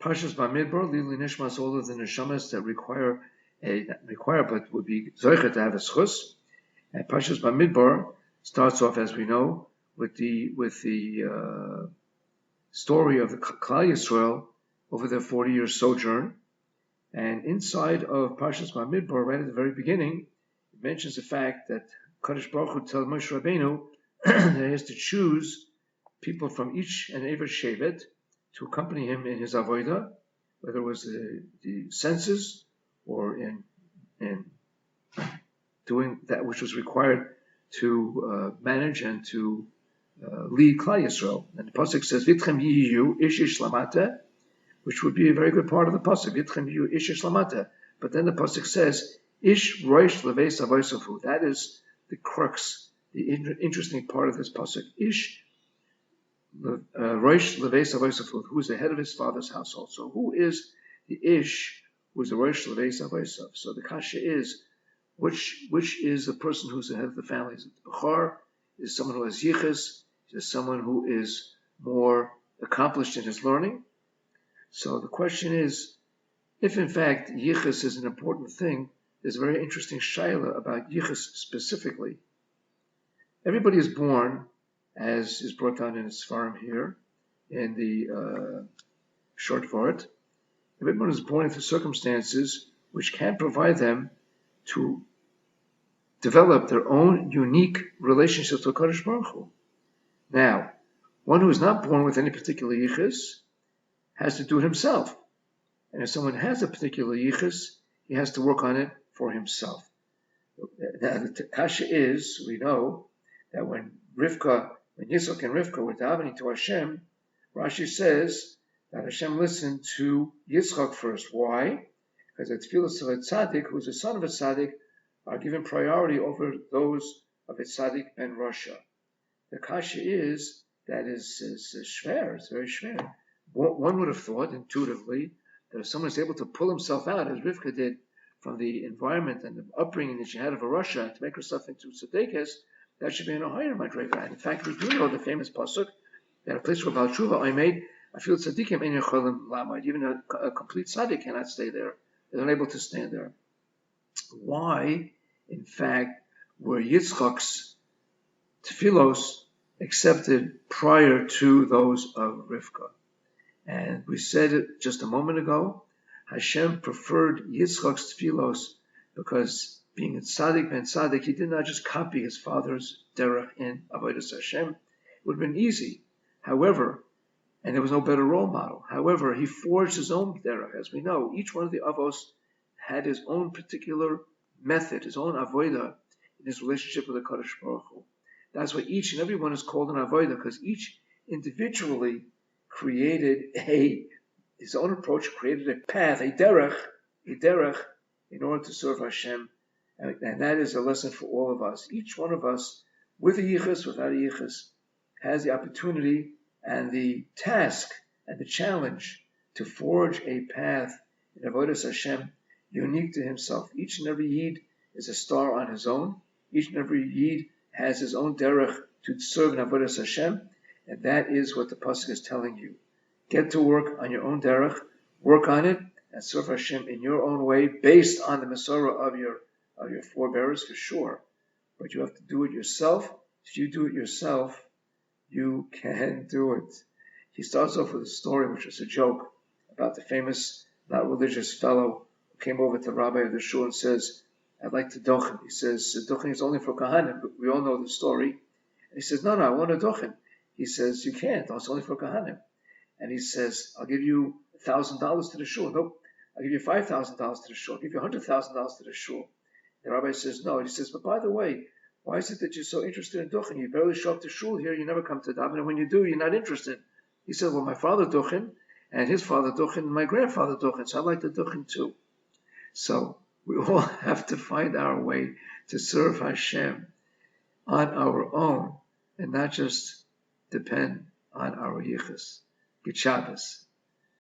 Parshas Bamidbar, Lili Nishmas, all of the neshamas that not require, but would be zoichet to have a schus. And Parshas Bamidbar starts off, as we know, with the story of the Klal Yisrael over their 40-year sojourn. And inside of Parshas Bamidbar, right at the very beginning, it mentions the fact that Kadosh Baruch Hu tells Moshe Rabbeinu that he has to choose people from each and every shevet to accompany him in his avodah, whether it was the census or in doing that which was required to manage and to lead Klal Yisrael. And the pasuk says, "Vitchem yiyu ish ish lamata," which would be a very good part of the pasuk. "Vitchem yiyu ish ish lamata," but then the pasuk says, "Ish roish leveis avosafu." That is the crux, the interesting part of this pasuk. Ish roish leveis avosafu, who is the head of his father's household. So who is the ish? Who is the roish leveis avosafu? So the kasha is, which is the person who's the head of the family? Is it the bechor? Is someone who has yichus? Is someone who is more accomplished in his learning? So the question is, if in fact yichus is an important thing, there's a very interesting shaila about yichus specifically. Everybody is born, as is brought down in the Sfarim here, in the short vart. Everyone is born into circumstances which can provide them to develop their own unique relationship to Kadosh Baruch Hu. Now, one who is not born with any particular yichus has to do it himself. And if someone has a particular yichus, he has to work on it for himself. Now, the kasha is, we know, that when Yitzchak and Rivka were davening to Hashem, Rashi says that Hashem listened to Yitzchak first. Why? Because the tefillas of a tzaddik, who is the son of a tzaddik, are given priority over those of a tzaddik ben Rasha. The kasha is, that is shver, it's very shver. One would have thought intuitively that if someone is able to pull himself out, as Rivka did, from the environment and the upbringing that she had of a Russia, to make herself into tzaddikas, that should be in a higher madrega. And in fact, we do know the famous pasuk that a place where Baal Tshuva I made, I feel tzaddikim ein yochalim lamad. Even a complete tzaddik cannot stay there; they're unable to stand there. Why, in fact, were Yitzchak's tefillos accepted prior to those of Rivka? And we said it just a moment ago. Hashem preferred Yitzchak's tefillos because, being a tzaddik ben tzaddik, he did not just copy his father's derech in avodas Hashem. It would have been easy. However, and there was no better role model. However, he forged his own derech. As we know, each one of the avos had his own particular method, his own avodah in his relationship with the Kadosh Baruch Hu. That's why each and every one is called an avodah, because each individually created his own approach, created a path, a derech, in order to serve Hashem. And that is a lesson for all of us. Each one of us, with a yichus, without a yichus, has the opportunity and the task and the challenge to forge a path in avodas Hashem unique to himself. Each and every yid is a star on his own. Each and every yid has his own derech to serve in avodas Hashem, and that is what the pasuk is telling you. Get to work on your own derech, work on it, and serve Hashem in your own way, based on the Masorah of your forebearers, for sure. But you have to do it yourself. If you do it yourself, you can do it. He starts off with a story, which is a joke, about the famous, not religious fellow who came over to the rabbi of the shul and says, "I'd like to dochen." He says, "Dochen is only for kahanim." We all know the story. And he says, "No, I want a dochen." He says, "You can't. It's only for kahanim." And he says, "I'll give you $1,000 to the shul." "Nope. I'll give you $5,000 to the shul. I'll give you $100,000 to the shul." The rabbi says, "No." And he says, "But by the way, why is it that you're so interested in duchen? You barely show up to shul here. You never come to daven. And when you do, you're not interested." He said, "Well, my father duchen, and his father duchen, and my grandfather duchen. So I like the duchen too." So we all have to find our way to serve Hashem on our own and not just depend on our yichus. Good Shabbos.